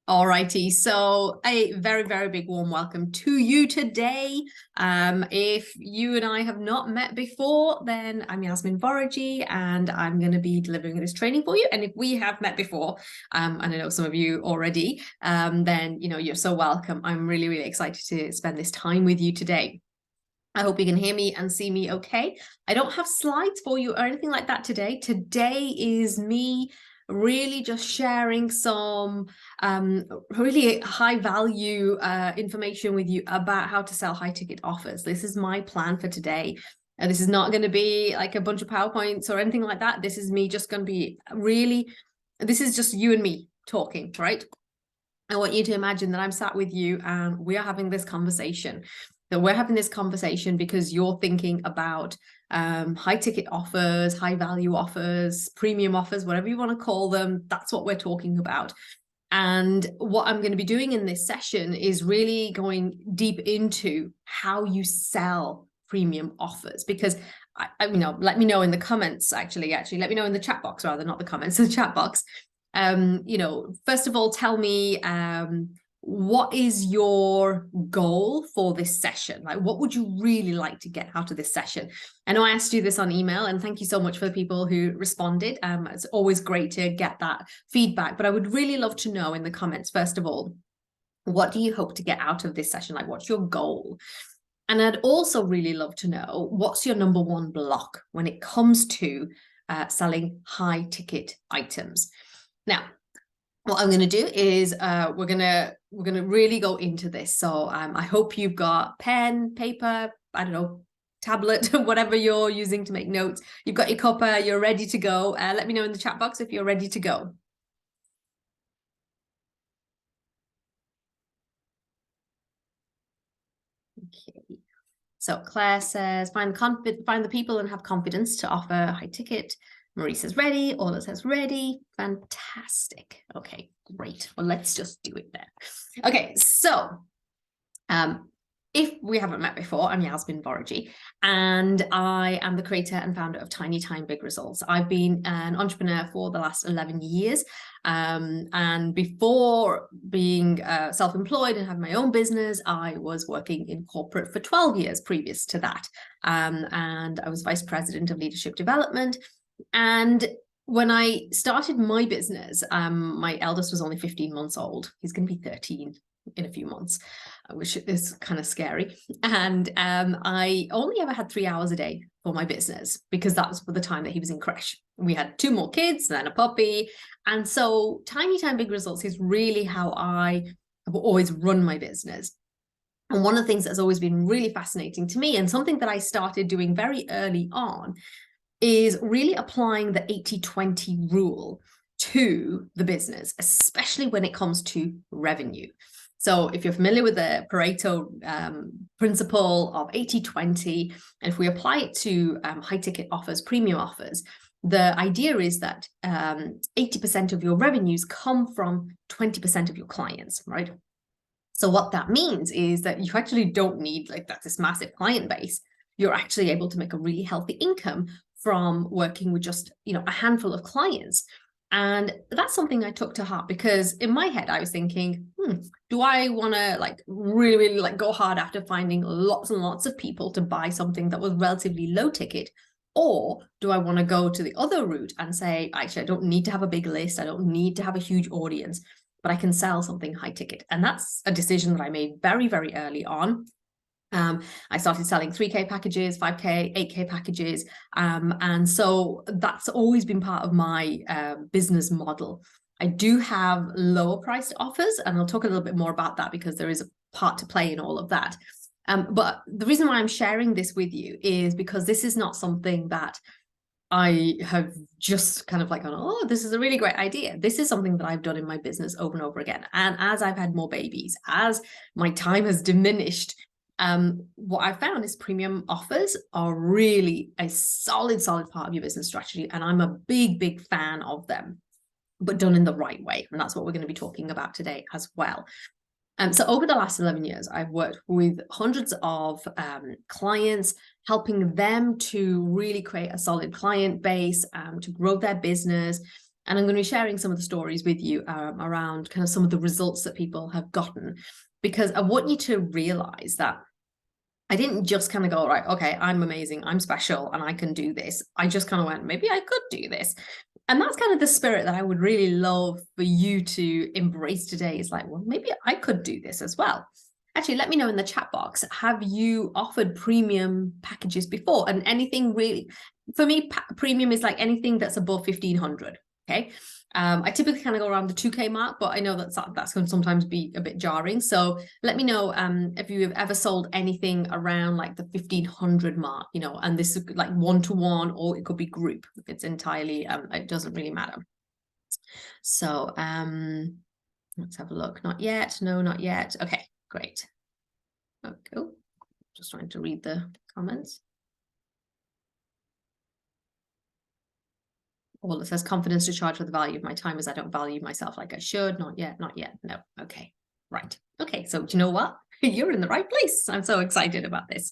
Alrighty, so a very, very big warm welcome to you today. If you and I have not met before, then I'm Yasmin Vorajee and I'm going to be delivering this training for you. And if we have met before, and I know some of you already, then you're so welcome. I'm really, really excited to spend this time with you today. I hope you can hear me and see me okay. I don't have slides for you or anything like that today. Today is me really just sharing some really high value information with you about how to sell high ticket offers. This is my plan for today. This is not going to be like a bunch of PowerPoints or anything like that. This is me just going to be this is just you and me talking, right? I want you to imagine that I'm sat with you and we are having this conversation. That we're having this conversation because you're thinking about high ticket offers, high value offers, premium offers, whatever you want to call them. That's what we're talking about. And what I'm going to be doing in this session is really going deep into how you sell premium offers, because let me know in the comments, actually, let me know in the chat box, rather, not the comments, the chat box. First of all, tell me, what is your goal for this session? Like, what would you really like to get out of this session? I know I asked you this on email, and thank you so much for the people who responded. It's always great to get that feedback, but I would really love to know in the comments, first of all, what do you hope to get out of this session? Like, what's your goal? And I'd also really love to know, what's your number one block when it comes to selling high ticket items? Now, what I'm going to do is we're going to really go into this. So I hope you've got pen, paper, I don't know, tablet, whatever you're using to make notes. You've got your cuppa, you're ready to go. Let me know in the chat box if you're ready to go. Okay. So Claire says, find the people and have confidence to offer high ticket. Marie says ready. Ola says ready. Fantastic. Okay, great. Well, let's just do it then. Okay, so if we haven't met before, I'm Yasmin Vorajee, and I am the creator and founder of Tiny Time Big Results. I've been an entrepreneur for the last 11 years. And before being self-employed and having my own business, I was working in corporate for 12 years previous to that. And I was vice president of leadership development. And when I started my business, my eldest was only 15 months old. He's going to be 13 in a few months, which is kind of scary. And I only ever had 3 hours a day for my business, because that was for the time that he was in creche. We had 2 more kids, then a puppy. And so Tiny Time Big Results is really how I have always run my business. And one of the things that's always been really fascinating to me, and something that I started doing very early on, is really applying the 80-20 rule to the business, especially when it comes to revenue. So if you're familiar with the Pareto principle of 80-20, and if we apply it to high ticket offers, premium offers, the idea is that 80% of your revenues come from 20% of your clients, right? So what that means is that you actually don't need this massive client base. You're actually able to make a really healthy income from working with just, a handful of clients. And that's something I took to heart, because in my head, I was thinking, do I want to really go hard after finding lots and lots of people to buy something that was relatively low ticket? Or do I want to go to the other route and say, actually, I don't need to have a big list. I don't need to have a huge audience, but I can sell something high ticket. And that's a decision that I made very, very early on. I started selling 3K packages, 5K, 8K packages. And so that's always been part of my business model. I do have lower priced offers, and I'll talk a little bit more about that, because there is a part to play in all of that. But the reason why I'm sharing this with you is because this is not something that I have just kind of oh, this is a really great idea. This is something that I've done in my business over and over again. And as I've had more babies, as my time has diminished, what I found is premium offers are really a solid part of your business strategy. And I'm a big fan of them, but done in the right way. And that's what we're going to be talking about today as well. So over the last 11 years, I've worked with hundreds of clients, helping them to really create a solid client base, to grow their business. And I'm going to be sharing some of the stories with you around kind of some of the results that people have gotten, because I want you to realize that I didn't just kind of go, right, okay, I'm amazing, I'm special, and I can do this. I just kind of went, maybe I could do this. And that's kind of the spirit that I would really love for you to embrace today. Is like, well, maybe I could do this as well. Actually, let me know in the chat box, have you offered premium packages before? And anything really, for me, premium is like anything that's above 1,500, okay? I typically kind of go around the 2K mark, but I know that's going to sometimes be a bit jarring. So let me know if you have ever sold anything around like the 1,500 mark, you know, and this is like one-to-one, or it could be group. It's entirely, it doesn't really matter. So let's have a look. Not yet. No, not yet. Okay, great. Oh, cool. Just trying to read the comments. Well, it says confidence to charge for the value of my time as I don't value myself like I should. Not yet, not yet. No. Okay. Right. Okay. So do you know what? You're in the right place. I'm so excited about this.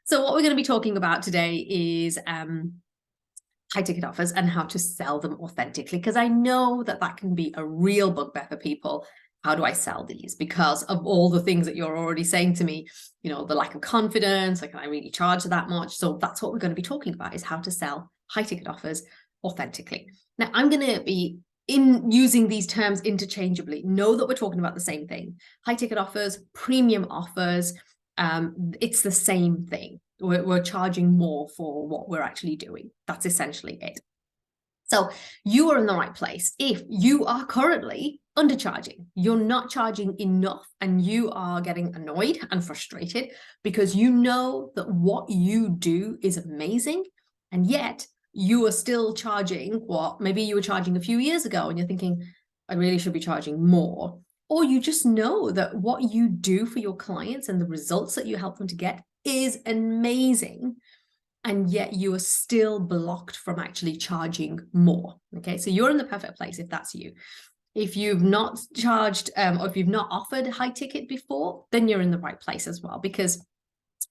So what we're going to be talking about today is high ticket offers and how to sell them authentically, because I know that that can be a real bugbear for people. How do I sell these? Because of all the things that you're already saying to me, you know, the lack of confidence, like, can I really charge that much? So that's what we're going to be talking about, is how to sell high ticket offers authentically. Now, I'm going to be using these terms interchangeably. Know that we're talking about the same thing. High ticket offers, premium offers, it's the same thing. We're charging more for what we're actually doing. That's essentially it. So you are in the right place if you are currently undercharging. You're not charging enough and you are getting annoyed and frustrated because you know that what you do is amazing, and yet you are still charging what maybe you were charging a few years ago, and you're thinking, I really should be charging more. Or you just know that what you do for your clients and the results that you help them to get is amazing, and yet you are still blocked from actually charging more. Okay, so you're in the perfect place if that's you. If you've not charged or if you've not offered high ticket before, then you're in the right place as well, because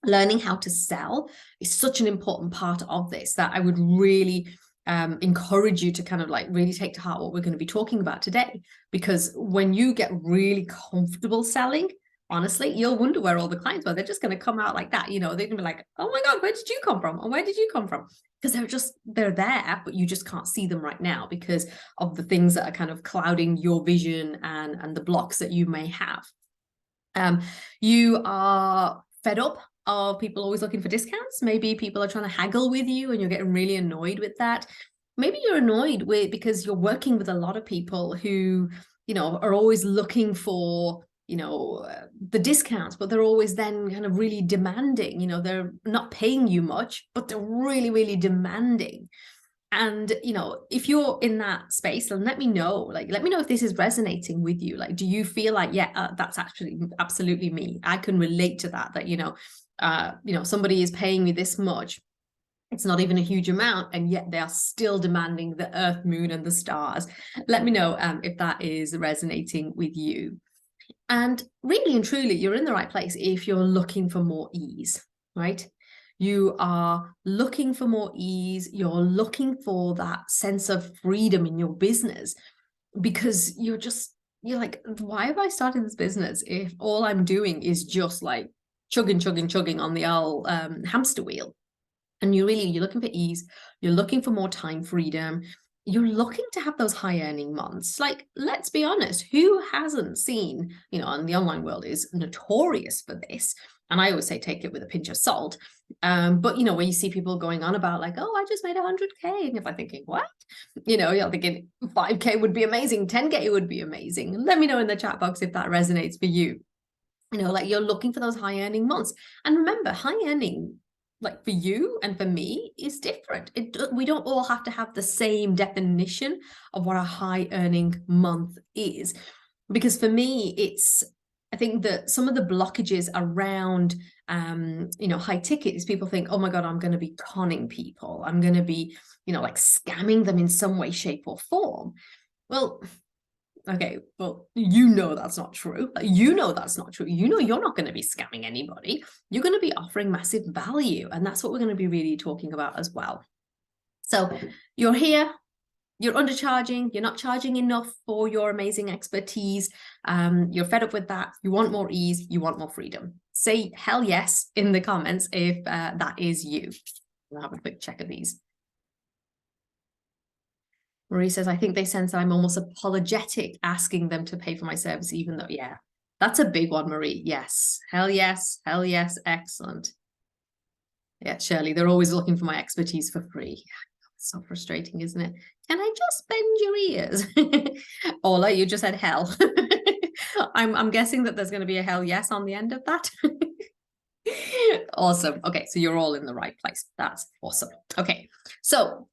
learning how to sell is such an important part of this that I would really encourage you to kind of like really take to heart what we're going to be talking about today. Because when you get really comfortable selling, honestly, you'll wonder where all the clients were. They're just going to come out like that. You know, they're going to be like, oh my God, where did you come from? And where did you come from? Because they're there, but you just can't see them right now because of the things that are kind of clouding your vision and the blocks that you may have. You are fed up of people always looking for discounts. Maybe people are trying to haggle with you and you're getting really annoyed with that. Maybe you're annoyed with because you're working with a lot of people who, you know, are always looking for, you know, the discounts, but they're always then kind of really demanding. You know, they're not paying you much, but they're really, really demanding. And, you know, if you're in that space, then let me know. Like, let me know if this is resonating with you. Like, do you feel like, yeah, that's actually absolutely me. I can relate to that, you know, somebody is paying me this much. It's not even a huge amount, and yet they are still demanding the earth, moon, and the stars. Let me know if that is resonating with you. And really and truly, you're in the right place if you're looking for more ease, right? You are looking for more ease. You're looking for that sense of freedom in your business, because you're like, why have I started this business if all I'm doing is just like chugging on the old hamster wheel? And you're looking for ease. You're looking for more time freedom. You're looking to have those high earning months. Like, let's be honest, who hasn't seen, you know, and the online world is notorious for this. And I always say, take it with a pinch of salt. But, you know, when you see people going on about like, oh, I just made 100K. And if I'm thinking, what? You know, you're thinking 5K would be amazing. 10K would be amazing. Let me know in the chat box if that resonates for you. You know, like, you're looking for those high earning months. And remember, high earning, like for you and for me, is different. We don't all have to have the same definition of what a high earning month is. Because for me, I think that some of the blockages around, you know, high ticket is people think, oh my God, I'm going to be conning people. I'm going to be, you know, like scamming them in some way, shape or form. Well, okay, well, you know that's not true. You know that's not true. You know you're not going to be scamming anybody. You're going to be offering massive value. And that's what we're going to be really talking about as well. So you're here. you're undercharging, you're not charging enough for your amazing expertise, you're fed up with that, you want more ease, you want more freedom. Say hell yes in the comments if that is you. I'll have a quick check of these. Marie says, I think they sense that I'm almost apologetic asking them to pay for my service, even though, yeah, that's a big one, Marie. Yes, hell yes, excellent. Yeah, Shirley, they're always looking for my expertise for free. So frustrating, isn't it? Can I just bend your ears? Ola, you just said hell. I'm guessing that there's going to be a hell yes on the end of that. Awesome. Okay, so you're all in the right place. That's awesome. Okay, so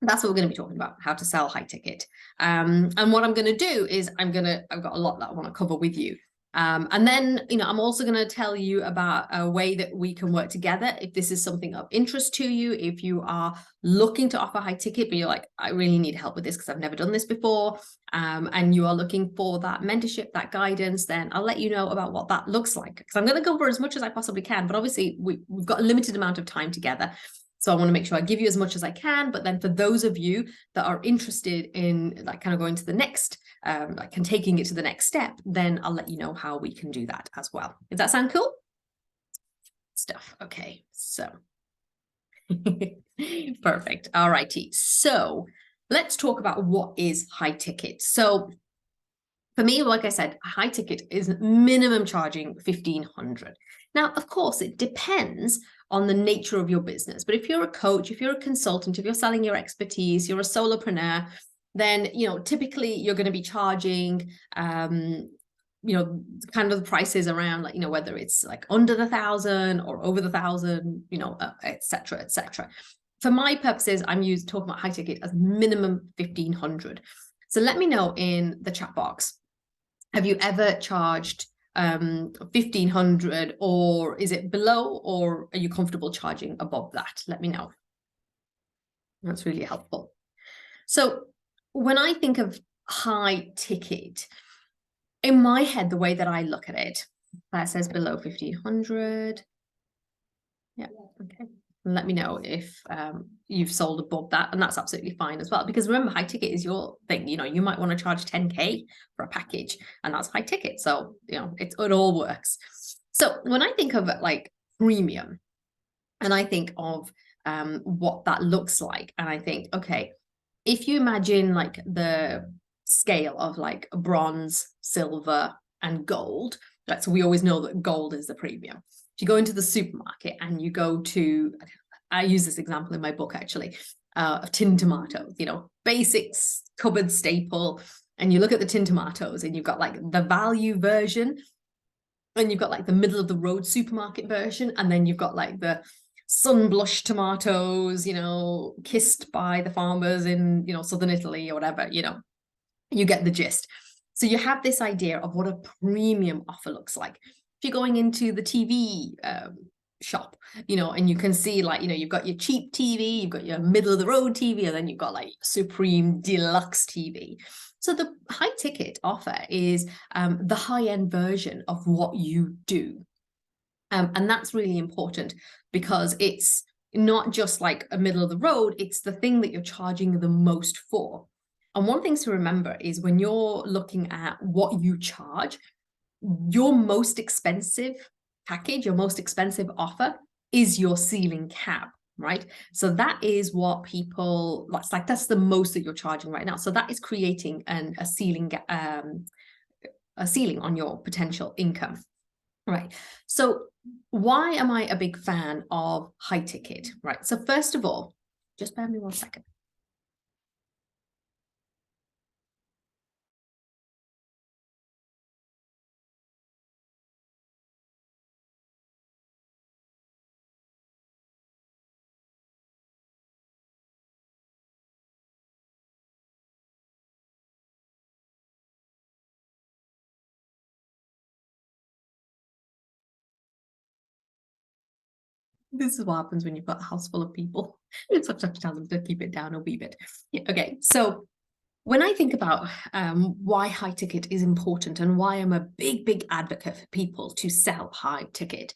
that's what we're going to be talking about, how to sell high ticket. And what I'm going to do is I've got a lot that I want to cover with you. And then, I'm also going to tell you about a way that we can work together. If this is something of interest to you, if you are looking to offer high ticket, but you're like, I really need help with this because I've never done this before, and you are looking for that mentorship, that guidance, then I'll let you know about what that looks like. Because I'm going to go for as much as I possibly can, but obviously we've got a limited amount of time together. So I want to make sure I give you as much as I can. But then for those of you that are interested in like kind of going to the next, like and taking it to the next step, then I'll let you know how we can do that as well. Does that sound cool? Stuff. Okay, so perfect. All righty. So let's talk about what is high ticket. So for me, like I said, high ticket is minimum charging 1,500. Now, of course, it depends on the nature of your business. But if you're a coach, if you're a consultant, if you're selling your expertise, you're a solopreneur, then, typically you're going to be charging, kind of the prices around like, whether it's like under the 1,000 or over the 1,000, et cetera, et cetera. For my purposes, I'm talking about high ticket as minimum 1,500. So let me know in the chat box. Have you ever charged 1,500, or is it below, or are you comfortable charging above that? Let me know. That's really helpful. So when I think of high ticket, in my head, the way that I look at it, that says below 1,500. Yeah, okay. Let me know if you've sold above that, and that's absolutely fine as well. Because remember, high ticket is your thing. You might want to charge 10K for a package, and that's high ticket. So it all works. So when I think of like premium, and I think of what that looks like, and I think, okay, if you imagine like the scale of like bronze, silver, and gold, right? So we always know that gold is the premium. If you go into the supermarket and you go to, I use this example in my book actually, of tin tomatoes, basics, cupboard staple, and you look at the tin tomatoes and you've got like the value version, and you've got like the middle of the road supermarket version, and then you've got like the sun blushed tomatoes, kissed by the farmers in, southern Italy or whatever, you get the gist. So you have this idea of what a premium offer looks like. If you're going into the TV shop, and you can see like, you've got your cheap TV, you've got your middle of the road TV, and then you've got like supreme deluxe TV. So the high ticket offer is the high end version of what you do. And that's really important because it's not just like a middle of the road, it's the thing that you're charging the most for. And one thing to remember is when you're looking at what you charge, your most expensive package, your most expensive offer is your ceiling cap, right? So that is what people, that's the most that you're charging right now. So that is creating a ceiling on your potential income, right? So why am I a big fan of high ticket, right? So first of all, just bear me 1 second. This is what happens when you've got a house full of people. So I have to tell them to keep it down a wee bit. Yeah, okay, so when I think about why high ticket is important and why I'm a big advocate for people to sell high ticket,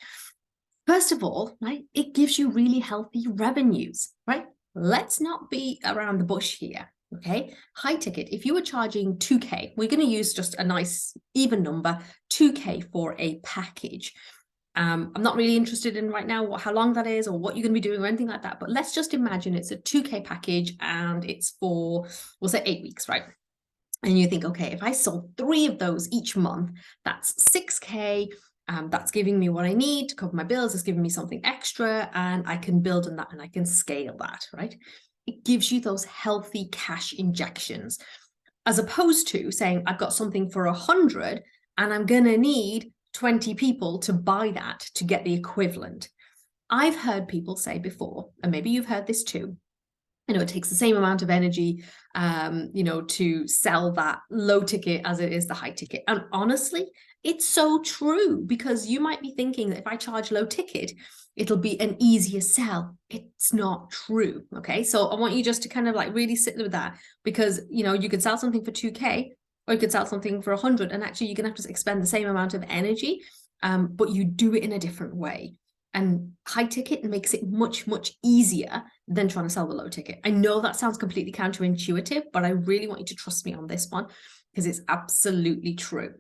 first of all, right, it gives you really healthy revenues, right? Let's not be around the bush here. Okay, high ticket, if you were charging 2K, we're going to use just a nice even number, 2K for a package. I'm not really interested in right now how long that is or what you're going to be doing or anything like that, but let's just imagine it's a 2K package and it's for, we'll say 8 weeks, right? And you think, okay, if I sold 3 of those each month, that's 6K. That's giving me what I need to cover my bills. It's giving me something extra, and I can build on that and I can scale that, right? It gives you those healthy cash injections, as opposed to saying, I've got something for 100 and I'm going to need 20 people to buy that to get the equivalent. I've heard people say before, and maybe you've heard this too, it takes the same amount of energy, to sell that low ticket as it is the high ticket. And honestly, it's so true, because you might be thinking that if I charge low ticket, it'll be an easier sell. It's not true. Okay. So I want you just to kind of like really sit with that, because, you could sell something for 2K or you could sell something for 100, and actually you're going to have to expend the same amount of energy, but you do it in a different way. And high ticket makes it much, much easier than trying to sell the low ticket. I know that sounds completely counterintuitive, but I really want you to trust me on this one, because it's absolutely true.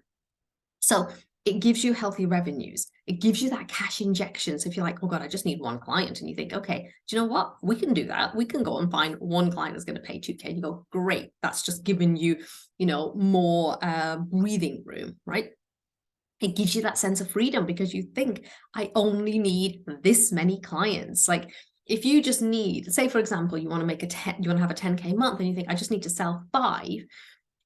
So it gives you healthy revenues. It gives you that cash injection. So if you're like, oh God, I just need one client, and you think, okay, do you know what? We can do that. We can go and find one client that's going to pay 2K. And you go, great. That's just giving you, more breathing room, right? It gives you that sense of freedom, because you think, I only need this many clients. Like if you just need, say, for example, you want to have a 10K month, and you think, I just need to sell 5,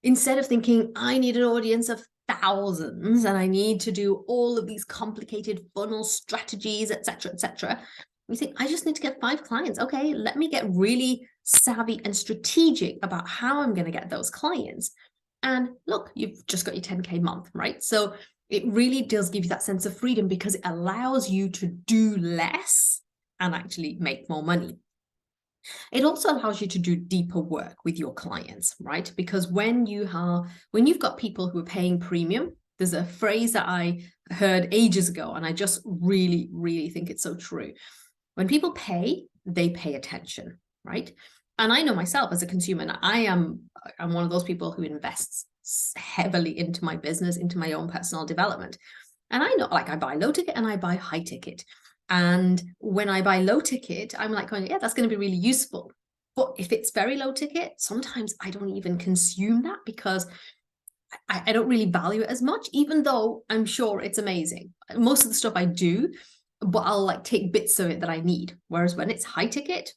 instead of thinking, I need an audience of thousands and I need to do all of these complicated funnel strategies, etc. You think, I just need to get 5 clients. Okay, let me get really savvy and strategic about how I'm going to get those clients. And look, you've just got your 10K month, right? So it really does give you that sense of freedom, because it allows you to do less and actually make more money. It also allows you to do deeper work with your clients, right? Because when you've got people who are paying premium, there's a phrase that I heard ages ago, and I just really, really think it's so true. When people pay, they pay attention, right? And I know myself as a consumer, and I'm one of those people who invests heavily into my business, into my own personal development. And I know, like, I buy low ticket and I buy high ticket. And when I buy low ticket, I'm like going, yeah, that's going to be really useful. But if it's very low ticket, sometimes I don't even consume that, because I don't really value it as much, even though I'm sure it's amazing. Most of the stuff I do, but I'll like take bits of it that I need. Whereas when it's high ticket,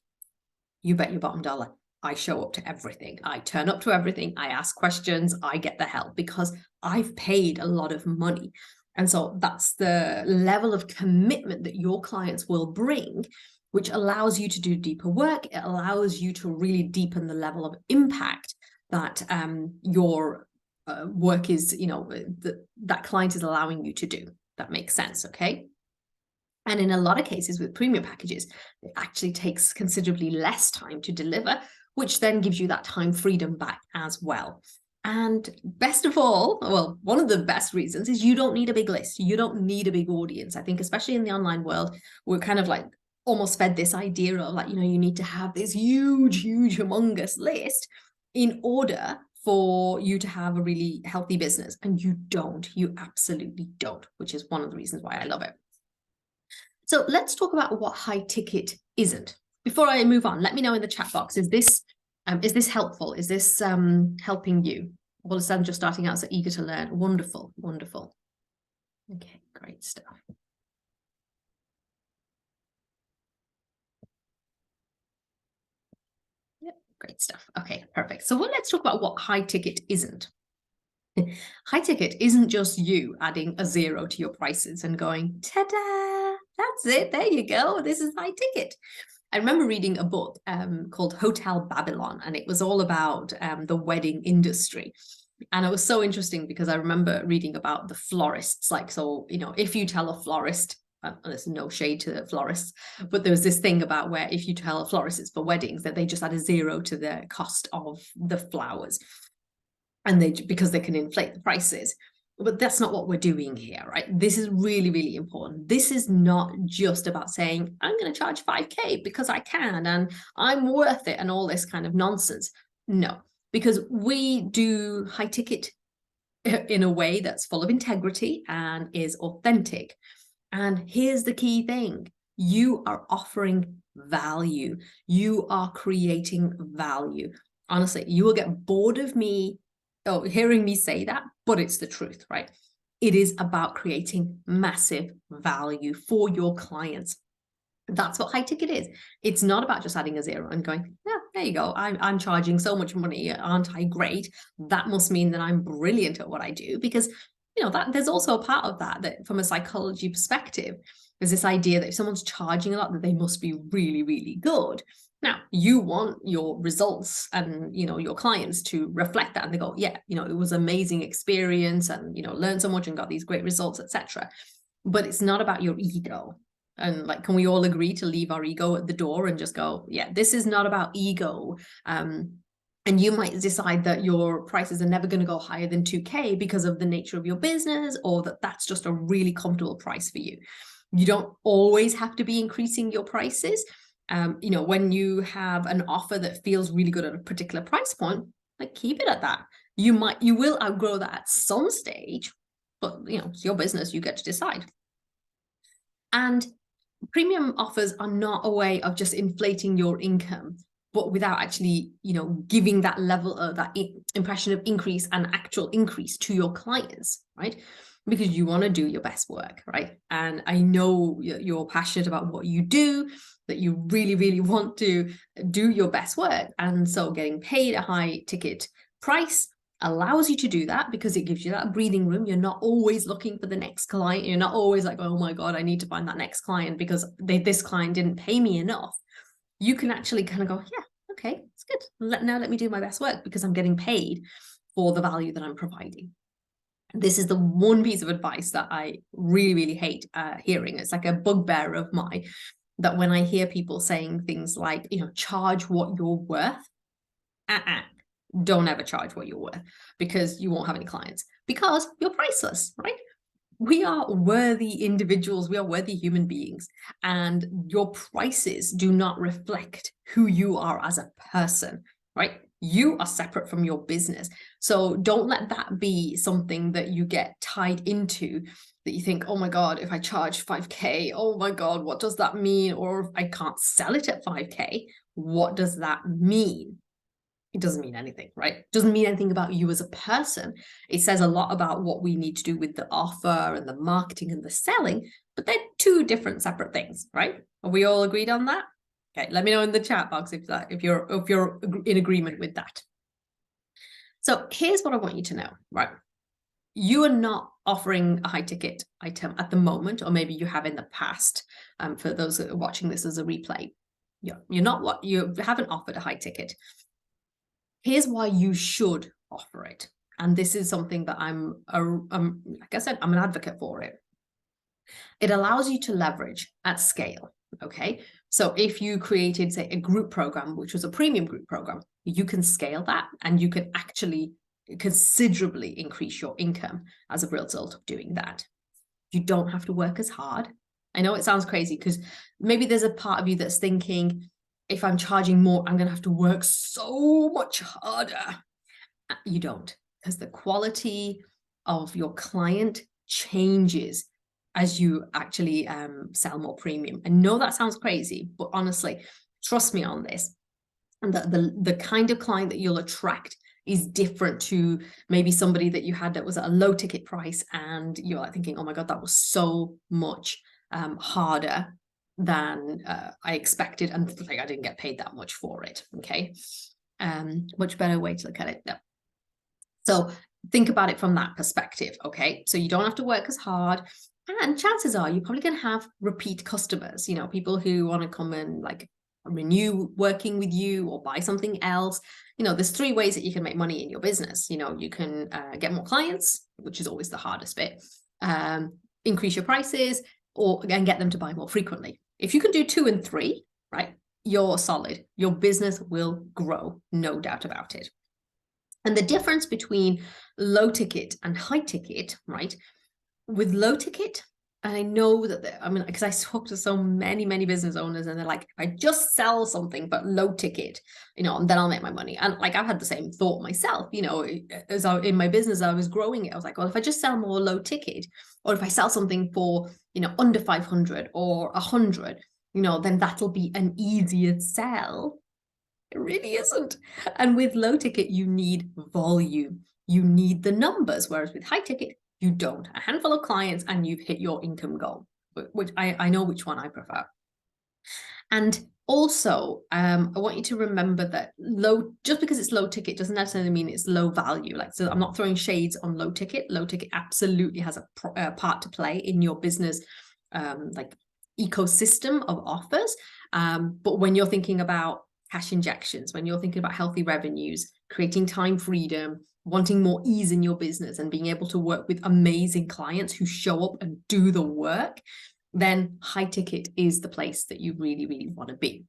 you bet your bottom dollar, I show up to everything. I turn up to everything. I ask questions. I get the help, because I've paid a lot of money. And so that's the level of commitment that your clients will bring, which allows you to do deeper work. It allows you to really deepen the level of impact that your work is, that client is allowing you to do. That makes sense, okay? And in a lot of cases with premium packages, it actually takes considerably less time to deliver, which then gives you that time freedom back as well. And best of all, well, one of the best reasons is you don't need a big list. You don't need a big audience. I think especially in the online world, we're kind of like almost fed this idea of like, you need to have this huge, humongous list in order for you to have a really healthy business. And you don't, you absolutely don't, which is one of the reasons why I love it. So let's talk about what high ticket isn't. Before I move on, let me know in the chat box, is this helpful? Is this helping you? All of a sudden, just starting out, so eager to learn. Wonderful, wonderful. Okay, great stuff. Yep, great stuff. Okay, perfect. So let's talk about what high ticket isn't. High ticket isn't just you adding a 0 to your prices and going, ta-da, that's it, there you go, this is high ticket. I remember reading a book called Hotel Babylon, and it was all about the wedding industry. And it was so interesting, because I remember reading about the florists. Like, so, if you tell a florist, there's no shade to the florists, but there was this thing about where if you tell a florist it's for weddings, that they just add a 0 to the cost of the flowers. And because they can inflate the prices. But that's not what we're doing here, right? This is really, really important. This is not just about saying, I'm going to charge 5K because I can, and I'm worth it, and all this kind of nonsense. No, because we do high ticket in a way that's full of integrity and is authentic. And here's the key thing. You are offering value. You are creating value. Honestly, you will get bored of me hearing me say that, but it's the truth, right? It is about creating massive value for your clients. That's what high ticket is. It's not about just adding a zero and going, yeah, there you go. I'm charging so much money. Aren't I great? That must mean that I'm brilliant at what I do, because that there's also a part of that from a psychology perspective, there's this idea that if someone's charging a lot, that they must be really, really good. Now, you want your results and your clients to reflect that, and they go, yeah, it was an amazing experience, and learned so much and got these great results, etc. But it's not about your ego. And can we all agree to leave our ego at the door and just go, yeah, this is not about ego. And you might decide that your prices are never going to go higher than 2K because of the nature of your business, or that's just a really comfortable price for you. You don't always have to be increasing your prices. When you have an offer that feels really good at a particular price point, keep it at that. You will outgrow that at some stage, but it's your business, you get to decide. And premium offers are not a way of just inflating your income, but without actually, giving that level of that impression of increase and actual increase to your clients, right? Because you want to do your best work, right? And I know you're passionate about what you do, that you really, really want to do your best work. And so getting paid a high ticket price allows you to do that, because it gives you that breathing room. You're not always looking for the next client. You're not always like, oh my God, I need to find that next client because this client didn't pay me enough. You can actually kind of go, yeah, okay, it's good. Now let me do my best work, because I'm getting paid for the value that I'm providing. This is the one piece of advice that I really, really hate hearing. It's like a bugbear of mine, that when I hear people saying things like, charge what you're worth, don't ever charge what you're worth, because you won't have any clients, because you're priceless, right? We are worthy individuals. We are worthy human beings, and your prices do not reflect who you are as a person, right? You are separate from your business. So don't let that be something that you get tied into, that you think, oh my God, if I charge 5K, oh my God, what does that mean? Or if I can't sell it at 5K, what does that mean? It doesn't mean anything, right? It doesn't mean anything about you as a person. It says a lot about what we need to do with the offer and the marketing and the selling, but they're two different separate things, right? Are we all agreed on that? Okay, let me know in the chat box if you're in agreement with that. So here's what I want you to know, right? You are not offering a high ticket item at the moment, or maybe you have in the past. For those that are watching this as a replay, you haven't offered a high ticket. Here's why you should offer it. And this is something that like I said, I'm an advocate for it. It allows you to leverage at scale, okay? So if you created, say, a group program, which was a premium group program, you can scale that, and you can actually considerably increase your income as a result of doing that. You don't have to work as hard. I know it sounds crazy, because maybe there's a part of you that's thinking, if I'm charging more, I'm going to have to work so much harder. You don't, because the quality of your client changes as you actually sell more premium. I know that sounds crazy, but honestly, trust me on this. And the kind of client that you'll attract is different to maybe somebody that you had that was at a low ticket price, and you're like thinking, oh my God, that was so much harder than I expected, and I didn't get paid that much for it. Okay, much better way to look at it. Yeah. So think about it from that perspective. Okay, so you don't have to work as hard, and chances are you're probably going to have repeat customers, people who want to come and renew working with you or buy something else. There's 3 ways that you can make money in your business. You can get more clients, which is always the hardest bit, increase your prices, or again, get them to buy more frequently. If you can do 2 and 3, right, you're solid. Your business will grow, no doubt about it. And the difference between low ticket and high ticket, right? With low ticket, And I know that, I mean, because I talk to so many business owners and they're like, I just sell something, but low ticket, and then I'll make my money. And like, I've had the same thought myself, as in my business, I was growing it. I was like, well, if I just sell more low ticket, or if I sell something for, under 500 or 100, then that'll be an easier sell. It really isn't. And with low ticket, you need volume. You need the numbers. Whereas with high ticket, you don't. A handful of clients and you've hit your income goal, which I know which one I prefer. And also, I want you to remember that just because it's low ticket doesn't necessarily mean it's low value. Like, so I'm not throwing shades on low ticket. Low ticket absolutely has a part to play in your business, like ecosystem of offers. But when you're thinking about cash injections, when you're thinking about healthy revenues, creating time freedom, wanting more ease in your business, and being able to work with amazing clients who show up and do the work, then high ticket is the place that you really want to be.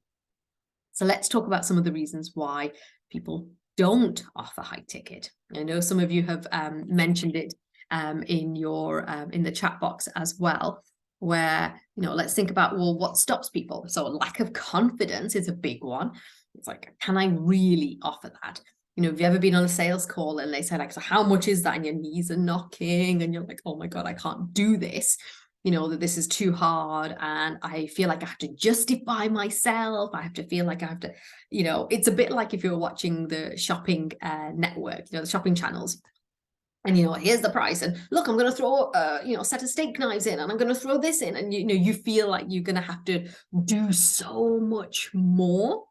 So let's talk about some of the reasons why people don't offer high ticket. I know some of you have mentioned it in the chat box as well, where, let's think about, well, what stops people? So lack of confidence is a big one. It's like, can I really offer that? Have you ever been on a sales call and they say like, so how much is that? And your knees are knocking and you're like, oh my God, I can't do this. That this is too hard and I feel like I have to justify myself. I have to feel like I have to, it's a bit like if you're watching the shopping network, the shopping channels. And, here's the price. And look, I'm going to throw, a set of steak knives in and I'm going to throw this in. And, you feel like you're going to have to do so much more.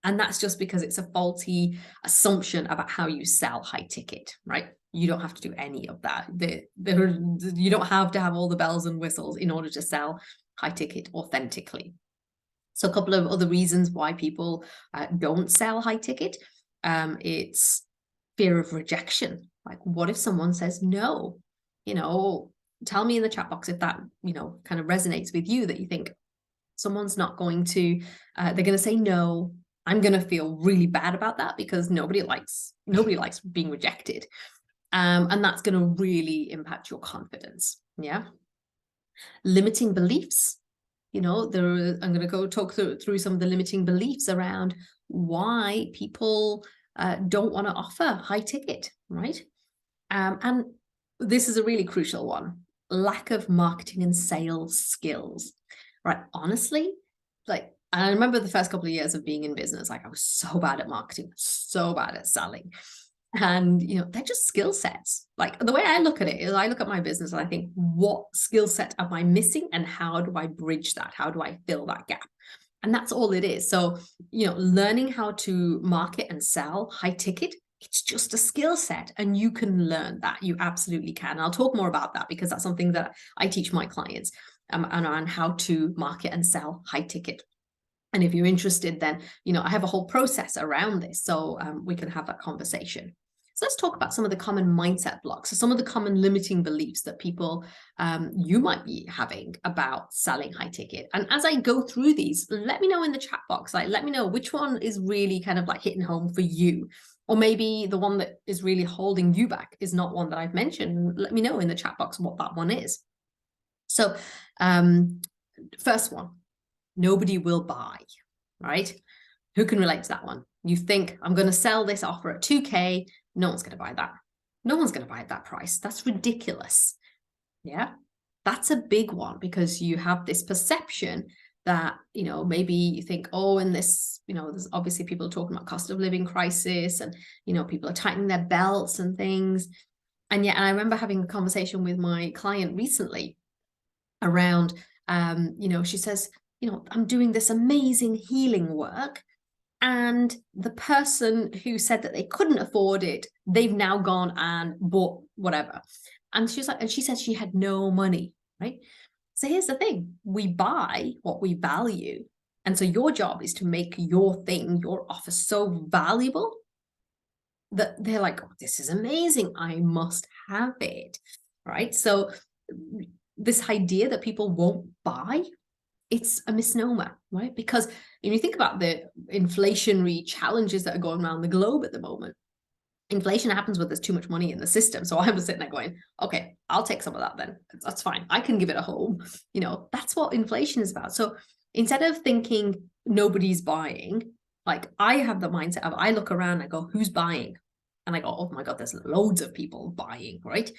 And that's just because it's a faulty assumption about how you sell high ticket, right? You don't have to do any of that. You don't have to have all the bells and whistles in order to sell high ticket authentically. So a couple of other reasons why people don't sell high ticket. It's fear of rejection. Like, what if someone says no? Tell me in the chat box if that, kind of resonates with you, that you think someone's not going to, they're going to say no. I'm going to feel really bad about that because nobody likes being rejected. And that's going to really impact your confidence. Yeah. Limiting beliefs. I'm going to go talk through some of the limiting beliefs around why people don't want to offer high ticket, right? And this is a really crucial one. Lack of marketing and sales skills, right? Honestly, like, I remember the first couple of years of being in business, like I was so bad at marketing, so bad at selling. And, they're just skill sets. Like, the way I look at it is I look at my business and I think, what skill set am I missing? And how do I bridge that? How do I fill that gap? And that's all it is. So, learning how to market and sell high ticket, it's just a skill set and you can learn that. You absolutely can. And I'll talk more about that because that's something that I teach my clients on how to market and sell high ticket. And if you're interested, then, I have a whole process around this. So we can have that conversation. So let's talk about some of the common mindset blocks. So some of the common limiting beliefs that people, you might be having about selling high ticket. And as I go through these, let me know in the chat box, like, let me know which one is really kind of like hitting home for you. Or maybe the one that is really holding you back is not one that I've mentioned. Let me know in the chat box what that one is. So first one, nobody will buy, right? Who can relate to that one? You think, I'm going to sell this offer at 2K. No one's going to buy that. No one's going to buy at that price. That's ridiculous. Yeah, that's a big one because you have this perception that, maybe you think, oh, in this, there's obviously people talking about cost of living crisis and, people are tightening their belts and things. And yet, and I remember having a conversation with my client recently around, she says, I'm doing this amazing healing work. And the person who said that they couldn't afford it, they've now gone and bought whatever. And she was like, and she said she had no money, right? So here's the thing. We buy what we value. And so your job is to make your thing, your offer so valuable that they're like, oh, this is amazing. I must have it, right? So this idea that people won't buy, it's a misnomer, right? Because when you think about the inflationary challenges that are going around the globe at the moment, Inflation happens when there's too much money in the system. So I was sitting there going, okay, I'll take some of that then. That's fine. I can give it a home. You know, that's what inflation is about. So instead of thinking nobody's buying, like I have the mindset of I look around and I go, who's buying? And I go, oh my God, there's loads of people buying, right?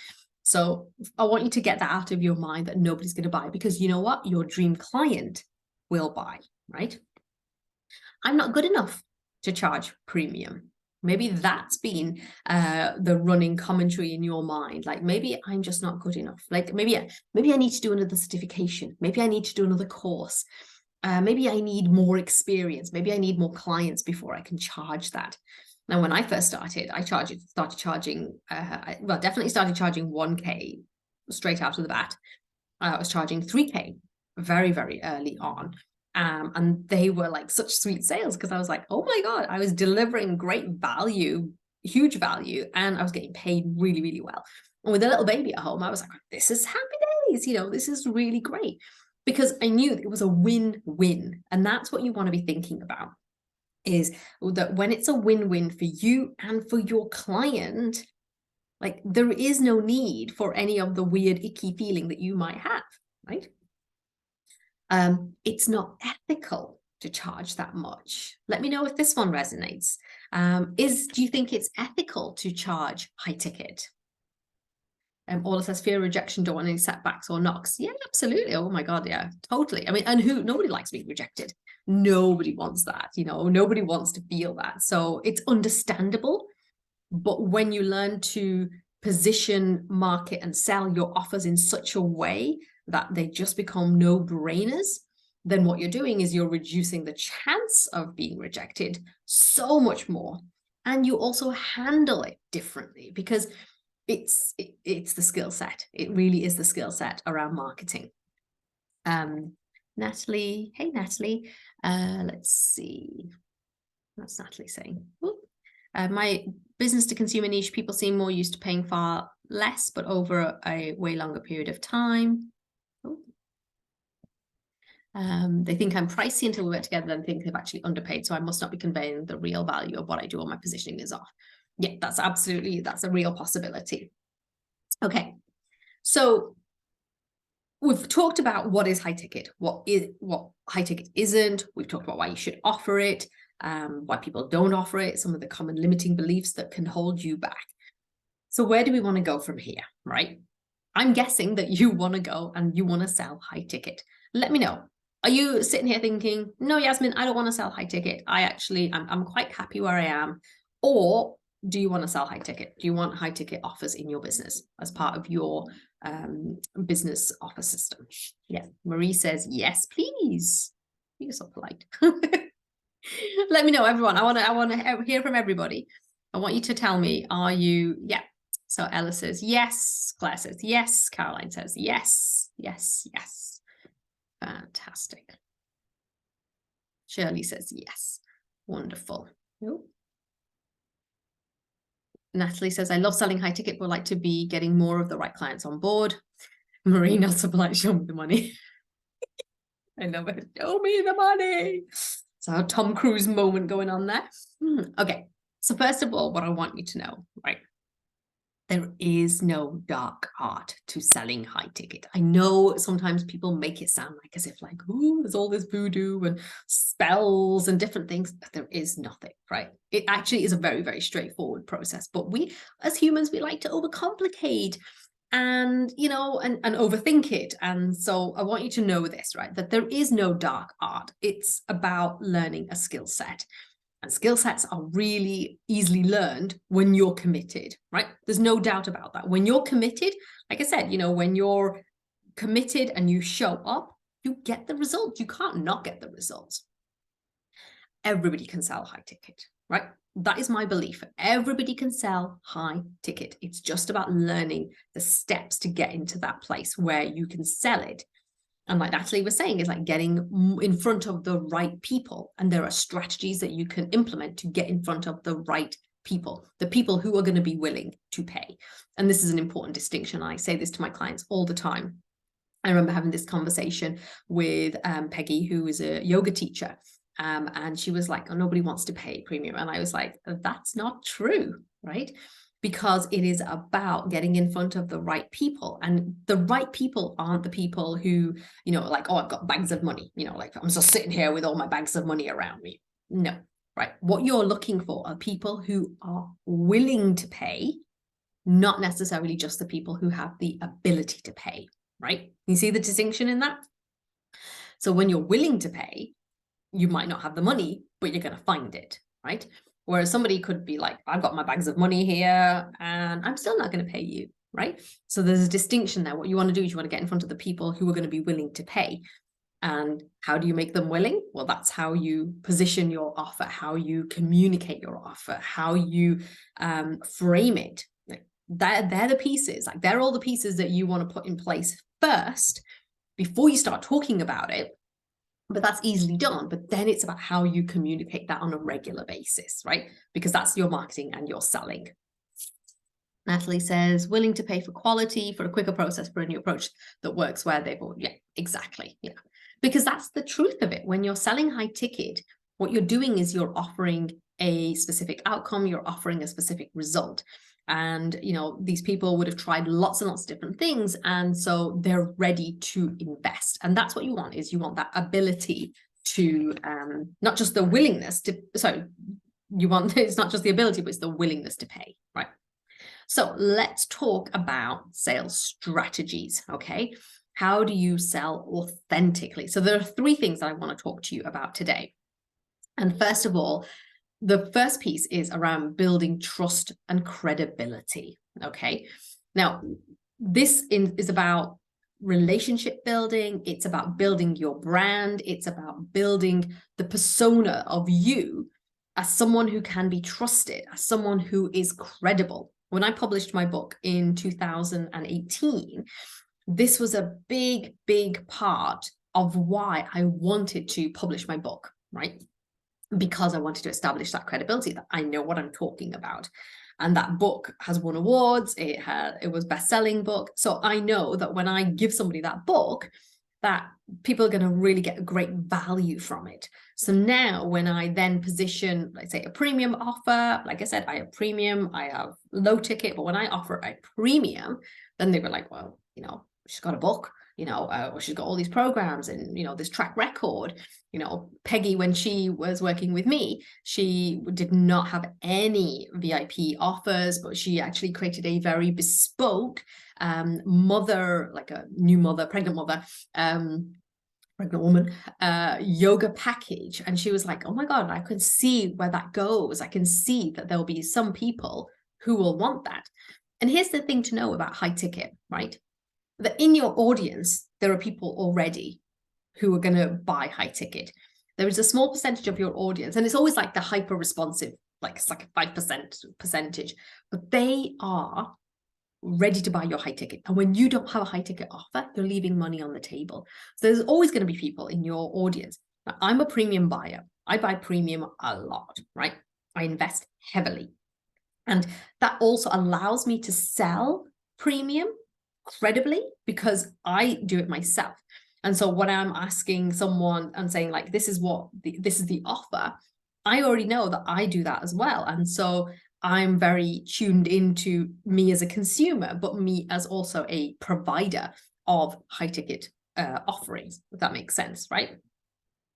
So I want you to get that out of your mind that nobody's going to buy, because you know what? Your dream client will buy, right? I'm not good enough to charge premium. Maybe that's been the running commentary in your mind. Like maybe I'm just not good enough. Like maybe I need to do another certification. Maybe I need to do another course. Maybe I need more experience. Maybe I need more clients before I can charge that. Now, when I first started, I started charging, definitely started charging 1K straight out of the bat. I was charging 3K very, very early on. And they were like such sweet sales, because I was like, oh my God, I was delivering great value, huge value, and I was getting paid really, really well. And with a little baby at home, I was like, this is happy days, you know, this is really great, because I knew it was a win-win. And that's what you want to be thinking about, is that when it's a win-win for you and for your client, like there is no need for any of the weird, icky feeling that you might have, right? It's not ethical to charge that much. Let me know if this one resonates. Do you think it's ethical to charge high ticket? Orla says fear rejection, don't want any setbacks or knocks. Yeah, absolutely. Oh my God, yeah, totally. I mean, and nobody likes being rejected. Nobody wants that, you know, nobody wants to feel that. So it's understandable. But when you learn to position, market, and sell your offers in such a way that they just become no-brainers, then what you're doing is you're reducing the chance of being rejected so much more. And you also handle it differently, because it's the skill set. It really is the skill set around marketing. Natalie, hey Natalie, let's see. What's Natalie saying? My business to consumer niche, people seem more used to paying far less, but over a way longer period of time. They think I'm pricey until we work together, then think they've actually underpaid. So I must not be conveying the real value of what I do, or my positioning is off. Yeah, that's a real possibility. Okay, so we've talked about what is high ticket, what high ticket isn't. We've talked about why you should offer it, why people don't offer it, some of the common limiting beliefs that can hold you back. So where do we want to go from here, right? I'm guessing that you want to go and you want to sell high ticket. Let me know. Are you sitting here thinking, no, Yasmin, I don't want to sell high ticket. I'm quite happy where I am. Or do you want to sell high ticket? Do you want high ticket offers in your business as part of your business offer system? Yeah, Marie says, yes, please. You're so polite. Let me know, everyone. I want to hear from everybody. I want you to tell me, are you, yeah. So Ella says, yes. Claire says, yes. Caroline says, yes, yes, yes. Fantastic. Shirley says, yes. Wonderful. Ooh. Natalie says, I love selling high ticket, but like to be getting more of the right clients on board. Marie, not so polite, show me the money. I love it. Show me the money. So a Tom Cruise moment going on there. Okay. So first of all, what I want you to know, right? There is no dark art to selling high ticket. I know sometimes people make it sound like as if like, oh, there's all this voodoo and spells and different things, but there is nothing, right? It actually is a very, very straightforward process. But we, as humans, we like to overcomplicate and, you know, and overthink it. And so I want you to know this, right? That there is no dark art. It's about learning a skill set. And skill sets are really easily learned when you're committed, right? There's no doubt about that. When you're committed, like I said, you know, when you're committed and you show up, you get the results. You can't not get the results. Everybody can sell high ticket, right? That is my belief. Everybody can sell high ticket. It's just about learning the steps to get into that place where you can sell it. And like Natalie was saying, is like getting in front of the right people. And there are strategies that you can implement to get in front of the right people, the people who are going to be willing to pay. And this is an important distinction. I say this to my clients all the time. I remember having this conversation with Peggy, who is a yoga teacher. And she was like, oh, nobody wants to pay premium. And I was like, that's not true. right? Because it is about getting in front of the right people. And the right people aren't the people who, you know, like, oh, I've got bags of money, you know, like I'm just sitting here with all my bags of money around me. No, right? What you're looking for are people who are willing to pay, not necessarily just the people who have the ability to pay, right? You see the distinction in that? So when you're willing to pay, you might not have the money, but you're going to find it, right? Whereas somebody could be like, I've got my bags of money here and I'm still not going to pay you, right? So there's a distinction there. What you want to do is you want to get in front of the people who are going to be willing to pay. And how do you make them willing? Well, that's how you position your offer, how you communicate your offer, how you frame it. Like they're the pieces, like they're all the pieces that you want to put in place first before you start talking about it. But that's easily done. But then it's about how you communicate that on a regular basis, right? Because that's your marketing and your selling. Natalie says, willing to pay for quality, for a quicker process, for a new approach that works where they've already, yeah, exactly. Yeah. Because that's the truth of it. When you're selling high ticket, what you're doing is you're offering a specific outcome, you're offering a specific result. And, you know, these people would have tried lots and lots of different things. And so they're ready to invest. And that's what you want, is you want that ability to, not just the willingness to, sorry, you want, it's not just the ability, but it's the willingness to pay, right? So let's talk about sales strategies, okay? How do you sell authentically? So there are three things that I want to talk to you about today. And first of all, the first piece is around building trust and credibility, okay? Now, this is about relationship building. It's about building your brand. It's about building the persona of you as someone who can be trusted, as someone who is credible. When I published my book in 2018, this was a big, big part of why I wanted to publish my book, right? Because I wanted to establish that credibility, that I know what I'm talking about. And that book has won awards. It was best-selling book. So I know that when I give somebody that book, that people are going to really get a great value from it. So now when I then position, let's say, a premium offer, like I said, I have premium, I have low ticket, but when I offer a premium, then they were like, well, you know, she's got a book, you know, she's got all these programs and, you know, this track record. You know, Peggy, when she was working with me, she did not have any VIP offers, but she actually created a very bespoke mother, like a new mother, pregnant mother, pregnant woman, yoga package. And she was like, oh my God, I can see where that goes. I can see that there'll be some people who will want that. And here's the thing to know about high ticket, right? That in your audience, there are people already who are going to buy high ticket. There is a small percentage of your audience, and it's always like the hyper responsive, like it's like a 5% percentage, but they are ready to buy your high ticket. And when you don't have a high ticket offer, you're leaving money on the table. So there's always going to be people in your audience. Now, I'm a premium buyer. I buy premium a lot, right? I invest heavily. And that also allows me to sell premium credibly because I do it myself. And so when I'm asking someone and saying like, this is the offer, I already know that I do that as well. And so I'm very tuned into me as a consumer, but me as also a provider of high ticket offerings, if that makes sense, right?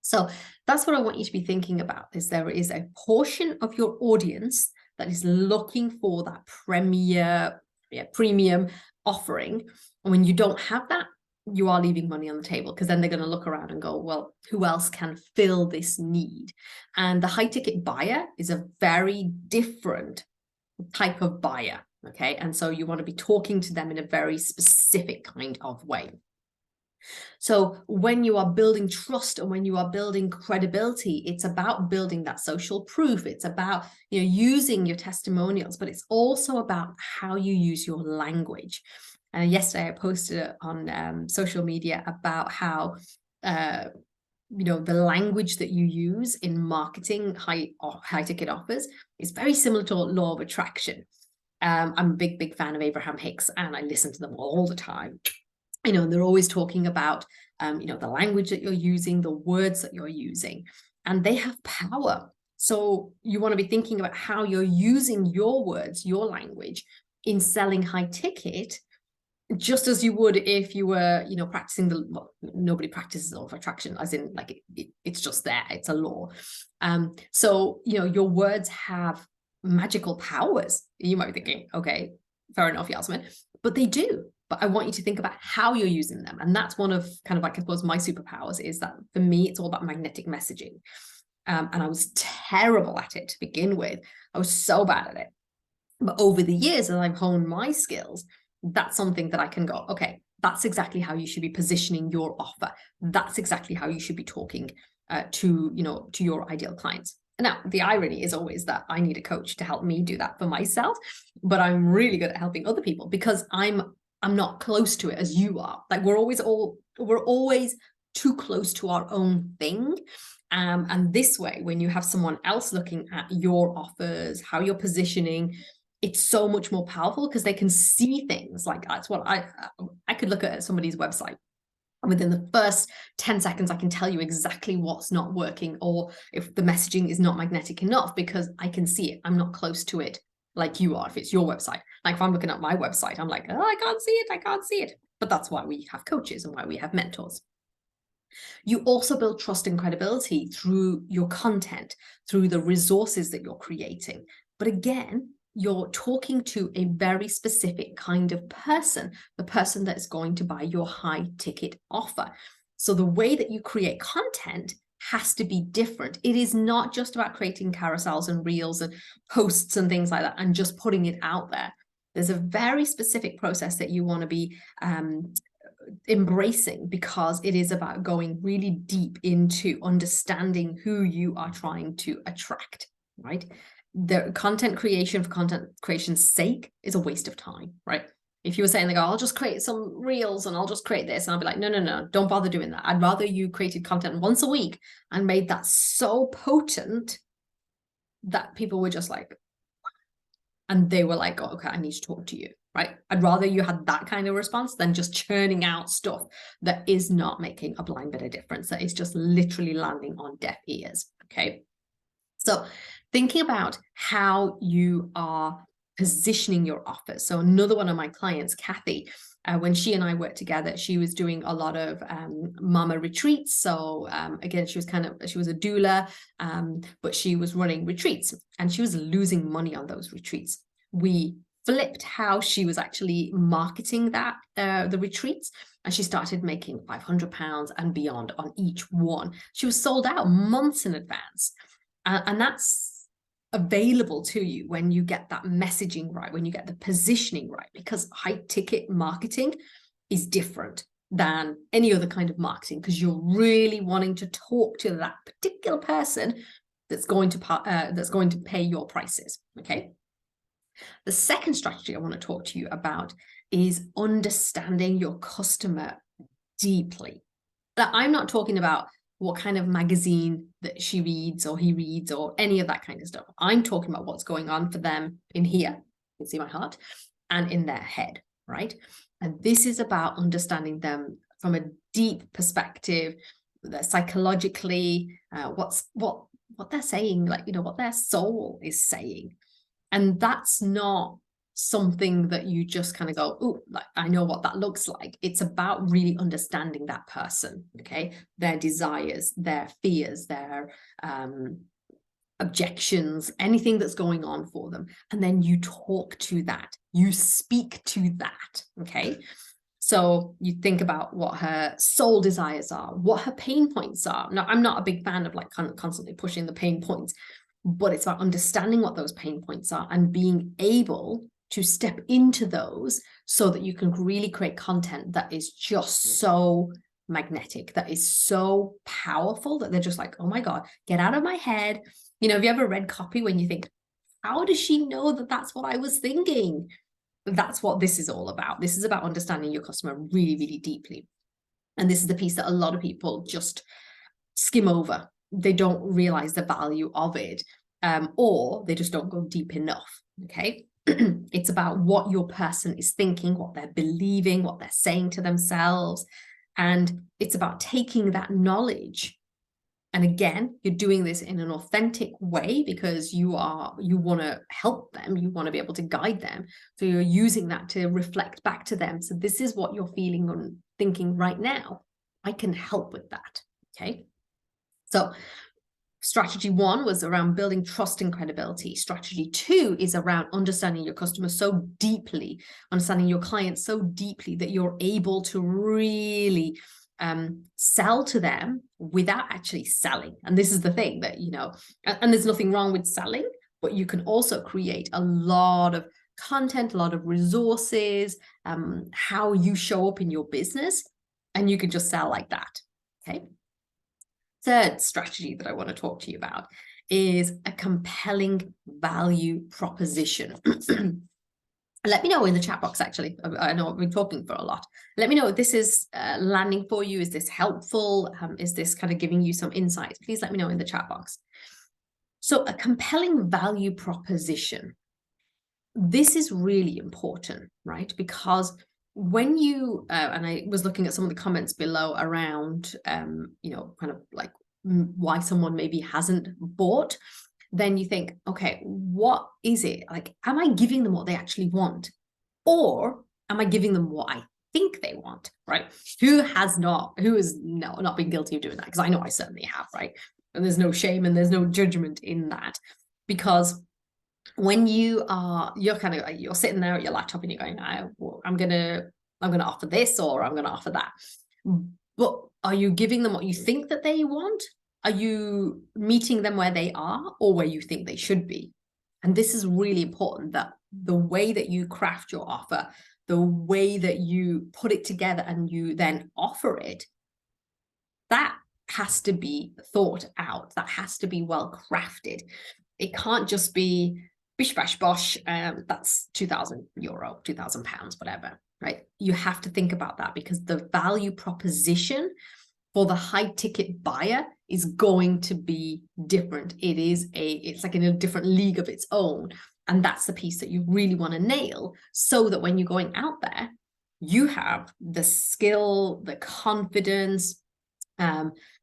So that's what I want you to be thinking about, is there is a portion of your audience that is looking for that premium offering. And when you don't have that, you are leaving money on the table, because then they're going to look around and go, well, who else can fill this need? And the high ticket buyer is a very different type of buyer. Okay. And so you want to be talking to them in a very specific kind of way. So when you are building trust and when you are building credibility, it's about building that social proof. It's about, you know, using your testimonials, but it's also about how you use your language. And yesterday I posted on social media about how, you know, the language that you use in marketing high ticket offers is very similar to law of attraction. I'm a big fan of Abraham Hicks, and I listen to them all the time. You know, they're always talking about, you know, the language that you're using, the words that you're using, and they have power. So you want to be thinking about how you're using your words, your language in selling high ticket, just as you would if you were, practicing well, nobody practices law of attraction, as in like it's just there, it's a law. So, your words have magical powers. You might be thinking, okay, fair enough, Yasmin, but they do. But I want you to think about how you're using them. And that's one of kind of like, I suppose, my superpowers is that for me, it's all about magnetic messaging. And I was terrible at it to begin with. I was so bad at it. But over the years, as I've honed my skills, that's something that I can go, okay, that's exactly how you should be positioning your offer. That's exactly how you should be talking to your ideal clients. Now, the irony is always that I need a coach to help me do that for myself, but I'm really good at helping other people because I'm not close to it as you are. Like we're always too close to our own thing. And this way, when you have someone else looking at your offers, how you're positioning, it's so much more powerful because they can see things. Like that's what I could look at somebody's website, and within the first 10 seconds, I can tell you exactly what's not working, or if the messaging is not magnetic enough, because I can see it. I'm not close to it like you are if it's your website. Like if I'm looking at my website, I'm like, oh, I can't see it. But that's why we have coaches and why we have mentors. You also build trust and credibility through your content, through the resources that you're creating. But again, you're talking to a very specific kind of person, the person that's going to buy your high ticket offer. So the way that you create content has to be different. It is not just about creating carousels and reels and posts and things like that and just putting it out there. There's a very specific process that you want to be embracing, because it is about going really deep into understanding who you are trying to attract, right? The content creation for content creation's sake is a waste of time, right? If you were saying like, oh, I'll just create some reels and I'll just create this, and I'll be like, no, don't bother doing that. I'd rather you created content once a week and made that so potent that people were just like, and they were like, oh, okay, I need to talk to you, right? I'd rather you had that kind of response than just churning out stuff that is not making a blind bit of difference, that is just literally landing on deaf ears, okay? So thinking about how you are positioning your offer. So another one of my clients, Kathy, when she and I worked together, she was doing a lot of mama retreats. So again, she was a doula, but she was running retreats and she was losing money on those retreats. We flipped how she was actually marketing that the retreats, and she started making £500 and beyond on each one. She was sold out months in advance, and that's available to you when you get that messaging right, when you get the positioning right, because high ticket marketing is different than any other kind of marketing, because you're really wanting to talk to that particular person that's going to pay your prices, okay? The second strategy I want to talk to you about is understanding your customer deeply. Now, I'm not talking about what kind of magazine that she reads or he reads or any of that kind of stuff. I'm talking about what's going on for them in here, you can see my heart, and in their head, right? And this is about understanding them from a deep perspective, psychologically, what they're saying, like, what their soul is saying. And that's not something that you just kind of go, oh, like, I know what that looks like. It's about really understanding that person, okay? Their desires, their fears, their objections, anything that's going on for them. And then you talk to that, you speak to that, okay? So you think about what her soul desires are, what her pain points are. Now, I'm not a big fan of like constantly pushing the pain points, but it's about understanding what those pain points are and being able to step into those so that you can really create content that is just so magnetic, that is so powerful, that they're just like, oh my God, get out of my head. Have you ever read copy when you think, how does she know that that's what I was thinking? That's what this is all about. This is about understanding your customer really, really deeply. And this is the piece that a lot of people just skim over. They don't realize the value of it, or they just don't go deep enough, okay? It's about what your person is thinking, what they're believing, what they're saying to themselves. And it's about taking that knowledge And again, you're doing this in an authentic way because you want to help them. You want to be able to guide them. So you're using that to reflect back to them. So this is what you're feeling and thinking right now. I can help with that. Okay. So strategy 1 was around building trust and credibility. Strategy 2 is around understanding your customer so deeply, understanding your clients so deeply that you're able to really sell to them without actually selling. And this is the thing that, and there's nothing wrong with selling, but you can also create a lot of content, a lot of resources, how you show up in your business, and you can just sell like that. Okay. Third strategy that I want to talk to you about is a compelling value proposition. Let me know in the chat box, actually. I know I've been talking for a lot. Let me know if this is landing for you. Is this helpful? Is this kind of giving you some insights? Please let me know in the chat box. So a compelling value proposition. This is really important, right? Because when you, and I was looking at some of the comments below around, kind of like why someone maybe hasn't bought, then you think, okay, what is it? Like, am I giving them what they actually want? Or am I giving them what I think they want, right? Who has not been guilty of doing that? Because I know I certainly have, right? And there's no shame and there's no judgment in that, because when you're sitting there at your laptop and you're going, I'm gonna offer this, or I'm gonna offer that. But are you giving them what you think that they want? Are you meeting them where they are or where you think they should be? And this is really important, that the way that you craft your offer, the way that you put it together and you then offer it, that has to be thought out. That has to be well crafted. It can't just be bish bash bosh, that's €2,000, £2,000, whatever, right? You have to think about that, because the value proposition for the high ticket buyer is going to be different. It's like in a different league of its own. And that's the piece that you really want to nail, so that when you're going out there, you have the skill, the confidence,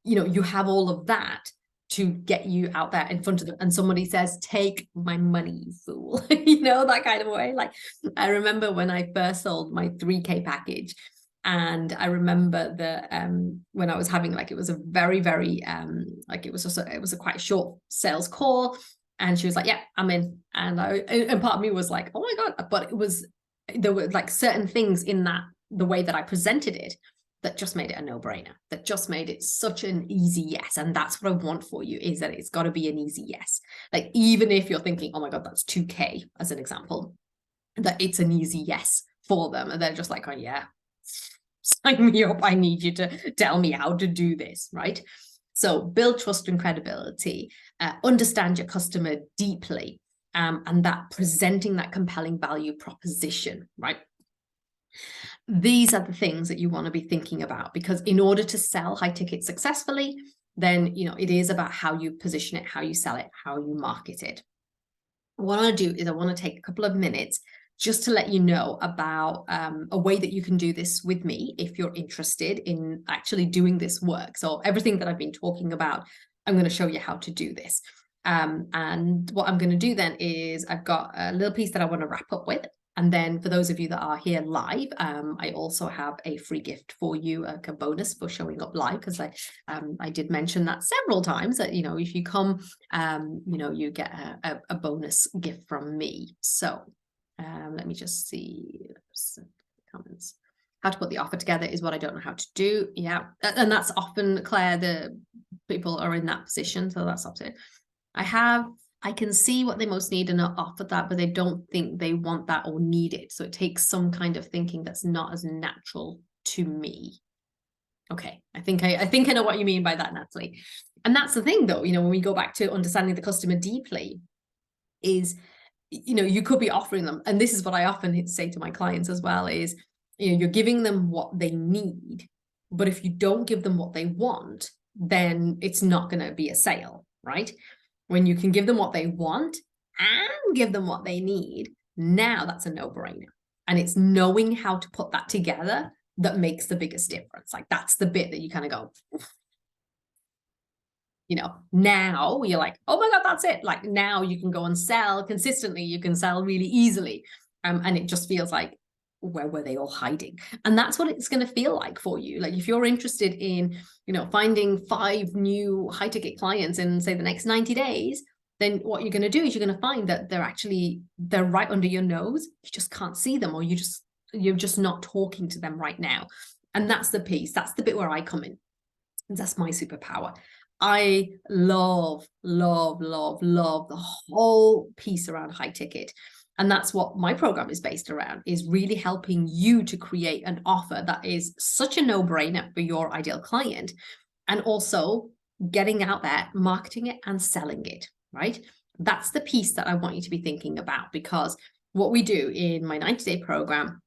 you have all of that to get you out there in front of them, and somebody says, take my money, you fool. That kind of way. Like, I remember when I first sold my 3K package, and I remember when I was having, like, it was a very, very it was a quite short sales call, and she was like, yeah, I'm in. And part of me was like, oh my God, but there were like certain things in the way that I presented it that just made it a no-brainer, that just made it such an easy yes. And that's what I want for you, is that it's got to be an easy yes. Like, even if you're thinking, oh my God, that's 2K as an example, that it's an easy yes for them. And they're just like, oh yeah, sign me up. I need you to tell me how to do this, right? So build trust and credibility, understand your customer deeply, and that presenting that compelling value proposition, right? These are the things that you want to be thinking about, because in order to sell high ticket successfully, then, it is about how you position it, how you sell it, how you market it. What I want to do is I want to take a couple of minutes just to let you know about a way that you can do this with me if you're interested in actually doing this work. So everything that I've been talking about, I'm going to show you how to do this. And what I'm going to do then is I've got a little piece that I want to wrap up with. And then for those of you that are here live, I also have a free gift for you, a bonus for showing up live, because I did mention that several times, that, if you come, you get a bonus gift from me. So let me just see comments. How to put the offer together is what I don't know how to do. Yeah, and that's often, Claire, the people are in that position, so that's up to it. I can see what they most need and not offer that, but they don't think they want that or need it. So it takes some kind of thinking that's not as natural to me. Okay, I think I know what you mean by that, Natalie. And that's the thing, though, when we go back to understanding the customer deeply, is, you could be offering them, and this is what I often say to my clients as well, is, you're giving them what they need, but if you don't give them what they want, then it's not going to be a sale, right? When you can give them what they want and give them what they need, now that's a no-brainer. And it's knowing how to put that together that makes the biggest difference. Like, that's the bit that you kind of go, you know, now you're like, oh my God, that's it. Like now you can go and sell consistently. You can sell really easily. And it just feels like, where were they all hiding? And that's what it's going to feel like for you. Like if you're interested in, you know, finding 5 new high ticket clients in say the next 90 days, then what you're going to do is you're going to find that they're right under your nose. You just can't see them, or you're just not talking to them right now. And that's the piece. That's the bit where I come in. And that's my superpower. I love, love, love, love the whole piece around high ticket. And that's what my program is based around, is really helping you to create an offer that is such a no-brainer for your ideal client, and also getting out there, marketing it and selling it, right? That's the piece that I want you to be thinking about, because what we do in my 90-day program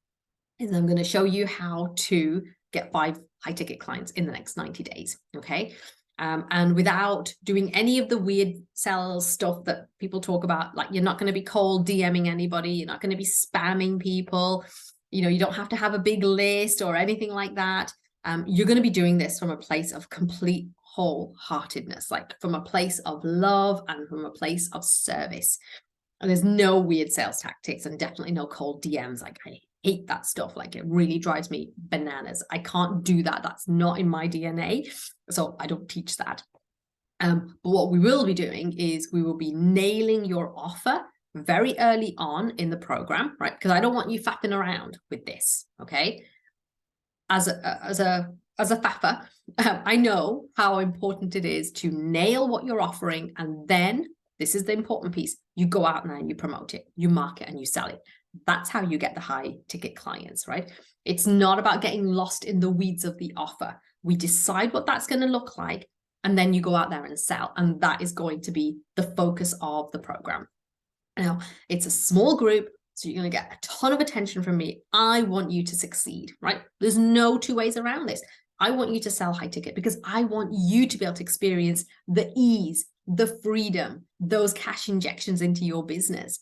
is I'm going to show you how to get 5 high ticket clients in the next 90 days. Okay. And without doing any of the weird sales stuff that people talk about, like you're not going to be cold DMing anybody. You're not going to be spamming people. You know, you don't have to have a big list or anything like that. You're going to be doing this from a place of complete wholeheartedness, like from a place of love and from a place of service. And there's no weird sales tactics, and definitely no cold DMs. Like I hate that stuff. Like it really drives me bananas. I can't do that. That's not in my DNA. So I don't teach that. But what we will be doing is we will be nailing your offer very early on in the program, right? Because I don't want you faffing around with this. Okay. As a faffer, I know how important it is to nail what you're offering, and then this is the important piece. You go out and you promote it, you market and you sell it. That's how you get the high ticket clients, right? It's not about getting lost in the weeds of the offer. We decide what that's going to look like, and then you go out there and sell. And that is going to be the focus of the program. Now, it's a small group, so you're going to get a ton of attention from me. I want you to succeed, right? There's no 2 ways around this. I want you to sell high ticket because I want you to be able to experience the ease, the freedom, those cash injections into your business.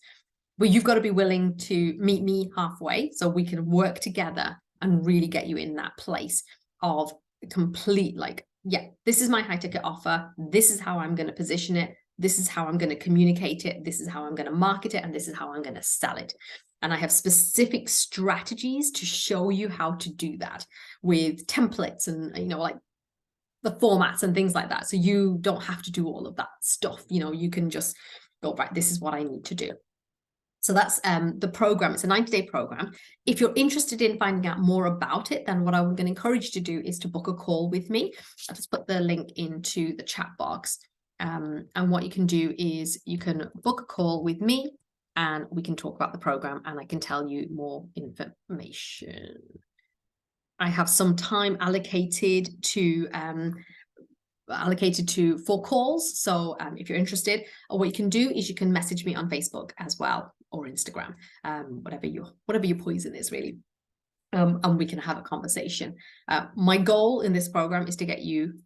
But you've got to be willing to meet me halfway so we can work together and really get you in that place of complete, like, yeah, this is my high ticket offer. This is how I'm going to position it. This is how I'm going to communicate it. This is how I'm going to market it. And this is how I'm going to sell it. And I have specific strategies to show you how to do that with templates and, you know, like the formats and things like that. So you don't have to do all of that stuff. You know, you can just go, right, this is what I need to do. So that's the program. It's a 90-day program. If you're interested in finding out more about it, then what I'm going to encourage you to do is to book a call with me. I'll just put the link into the chat box. And what you can do is you can book a call with me and we can talk about the program and I can tell you more information. I have some time allocated to 4 calls. So if you're interested, what you can do is you can message me on Facebook as well, or Instagram, whatever your poison is really. And we can have a conversation. My goal in this program is to get you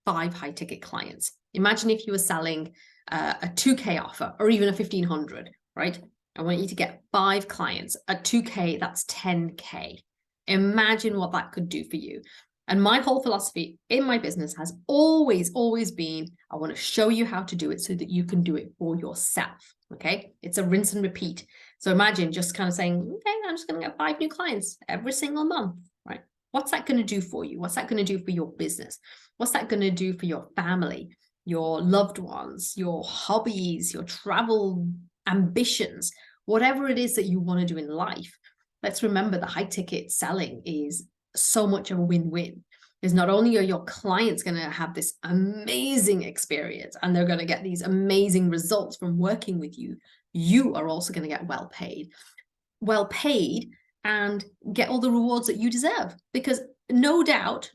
5 high ticket clients. Imagine if you were selling a 2K offer or even a 1,500, right? I want you to get 5 clients. At 2K, that's 10K. Imagine what that could do for you. And my whole philosophy in my business has always, always been, I want to show you how to do it so that you can do it for yourself. Okay. It's a rinse and repeat. So imagine just kind of saying, okay, I'm just going to get 5 new clients every single month, right? What's that going to do for you? What's that going to do for your business? What's that going to do for your family, your loved ones, your hobbies, your travel ambitions, whatever it is that you want to do in life? Let's remember the high ticket selling is so much of a win-win. Is not only are your clients going to have this amazing experience and they're going to get these amazing results from working with you, you are also going to get well paid and get all the rewards that you deserve. Because no doubt,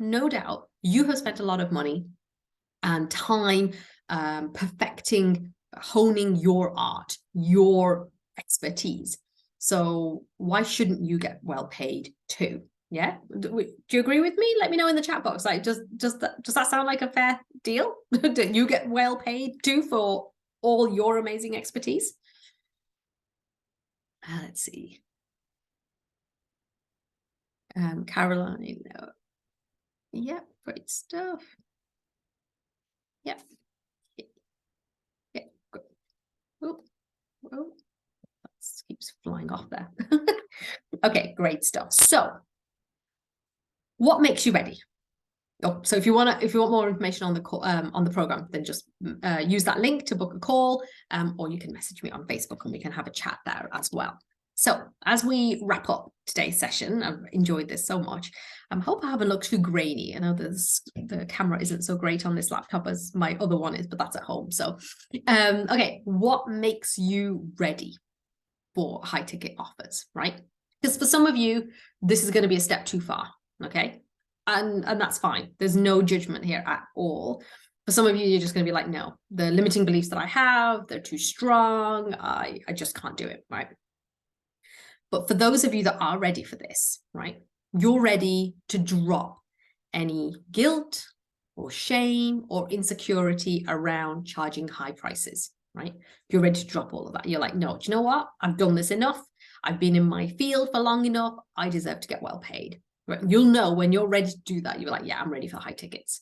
you have spent a lot of money and time perfecting, honing your art, your expertise. So why shouldn't you get well paid too? Yeah. Do you agree with me? Let me know in the chat box. Like, does that sound like a fair deal? Do you get well paid too for all your amazing expertise? Let's see. Caroline. Yeah, great stuff. Yep. Yeah. Good. Oh, oh, that keeps flying off there. Okay, great stuff. So what makes you ready? Oh, so if you want more information on the program, then just use that link to book a call, or you can message me on Facebook and we can have a chat there as well. So as we wrap up today's session, I've enjoyed this so much. I hope I haven't looked too grainy. I know the camera isn't so great on this laptop as my other one is, but that's at home. So, okay, what makes you ready for high ticket offers, right? Because for some of you, this is going to be a step too far, okay? And that's fine. There's no judgment here at all. For some of you, you're just going to be like, no, the limiting beliefs that I have, they're too strong. I just can't do it, right? But for those of you that are ready for this, right, you're ready to drop any guilt or shame or insecurity around charging high prices, right? You're ready to drop all of that. You're like, no, do you know what? I've done this enough. I've been in my field for long enough. I deserve to get well paid. Right? You'll know when you're ready to do that. You're like, yeah, I'm ready for high tickets.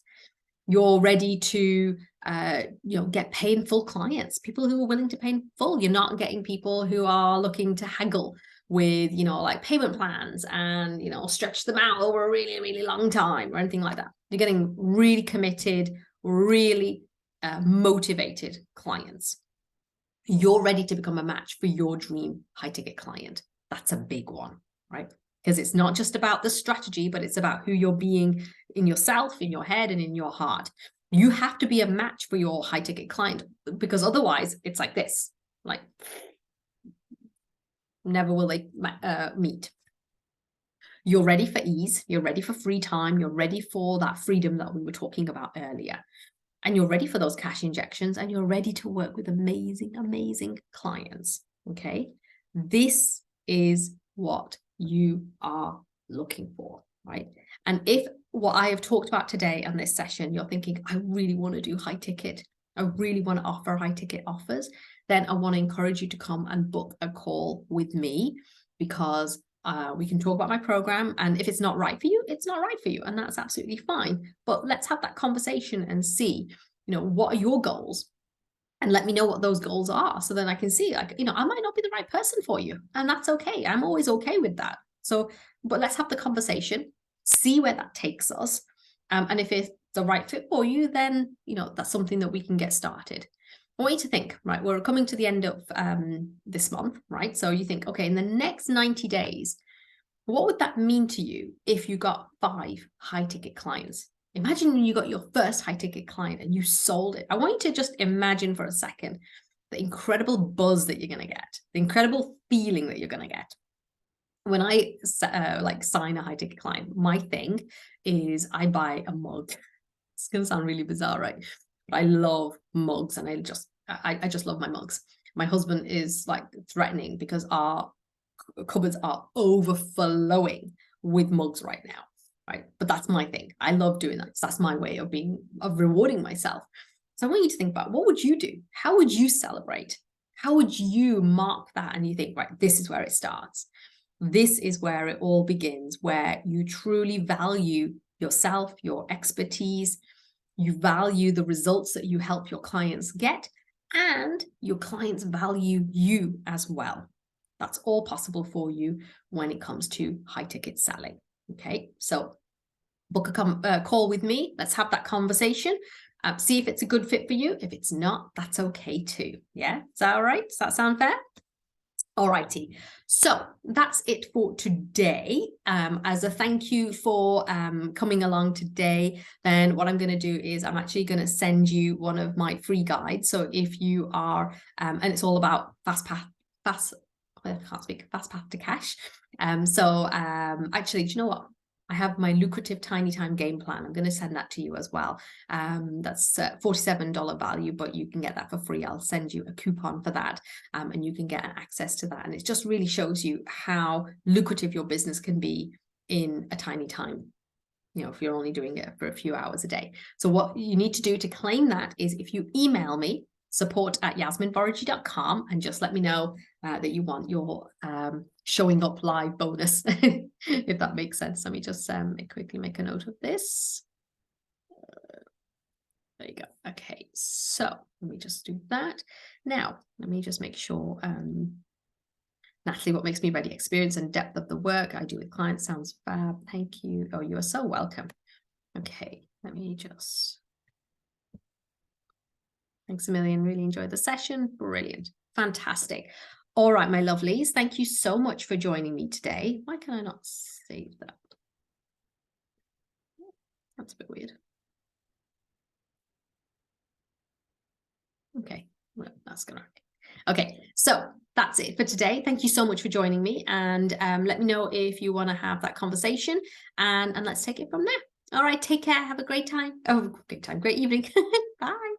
You're ready to get paid in full clients, people who are willing to pay in full. You're not getting people who are looking to haggle with, like payment plans and, stretch them out over a really, really long time or anything like that. You're getting really committed, really motivated clients. You're ready to become a match for your dream high ticket client. That's a big one, right? Because it's not just about the strategy, but it's about who you're being in yourself, in your head, and in your heart. You have to be a match for your high ticket client, because otherwise it's like this, like never will they meet. You're ready for ease. You're ready for free time. You're ready for that freedom that we were talking about earlier. And you're ready for those cash injections, and you're ready to work with amazing, amazing clients. Okay. This is what you are looking for, right? And if what I have talked about today on this session, you're thinking, I really want to do high ticket, I really want to offer high ticket offers, then I want to encourage you to come and book a call with me, because we can talk about my program. And if it's not right for you, it's not right for you. And that's absolutely fine. But let's have that conversation and see, what are your goals? And let me know what those goals are. So then I can see, like, I might not be the right person for you. And that's okay. I'm always okay with that. So, but let's have the conversation, see where that takes us. And if it's the right fit for you, then, that's something that we can get started. I want you to think, right, we're coming to the end of this month, right? So you think, okay, in the next 90 days, what would that mean to you if you got 5 high ticket clients? Imagine you got your first high ticket client and you sold it. I want you to just imagine for a second the incredible buzz that you're going to get, the incredible feeling that you're going to get. When I sign a high ticket client, my thing is I buy a mug. It's going to sound really bizarre, right? But I love mugs, and I just love my mugs. My husband is like threatening because our cupboards are overflowing with mugs right now, right? But that's my thing. I love doing that. So that's my way of rewarding myself. So I want you to think about, what would you do? How would you celebrate? How would you mark that? And you think, right, this is where it starts. This is where it all begins, where you truly value yourself, your expertise, you value the results that you help your clients get, and your clients value you as well. That's all possible for you when it comes to high ticket selling. Okay, so book a call with me. Let's have that conversation. See if it's a good fit for you. If it's not, that's okay too. Yeah, is that all right? Does that sound fair? All righty. So that's it for today. As a thank you for coming along today, then what I'm going to do is I'm actually going to send you one of my free guides. So if you are, and it's all about fast path to cash. Actually, do you know what? I have my lucrative tiny time game plan. I'm going to send that to you as well. That's $47 value, but you can get that for free. I'll send you a coupon for that, and you can get access to that. And it just really shows you how lucrative your business can be in a tiny time, if you're only doing it for a few hours a day. So what you need to do to claim that is if you email me, support@yasminvorajee.com, and just let me know that you want your showing up live bonus, if that makes sense. Let me just quickly make a note of this. There you go. Okay, so let me just do that. Now, let me just make sure, Natalie, what makes me ready? Experience and depth of the work I do with clients sounds fab. Thank you. Oh, you are so welcome. Okay, let me just. Thanks a million. Really enjoyed the session. Brilliant. Fantastic. All right, my lovelies. Thank you so much for joining me today. Why can I not save that? That's a bit weird. Okay, well, that's gonna work. Okay, so that's it for today. Thank you so much for joining me, and let me know if you want to have that conversation, and let's take it from there. All right, take care. Have a great time. Oh, great time. Great evening. Bye.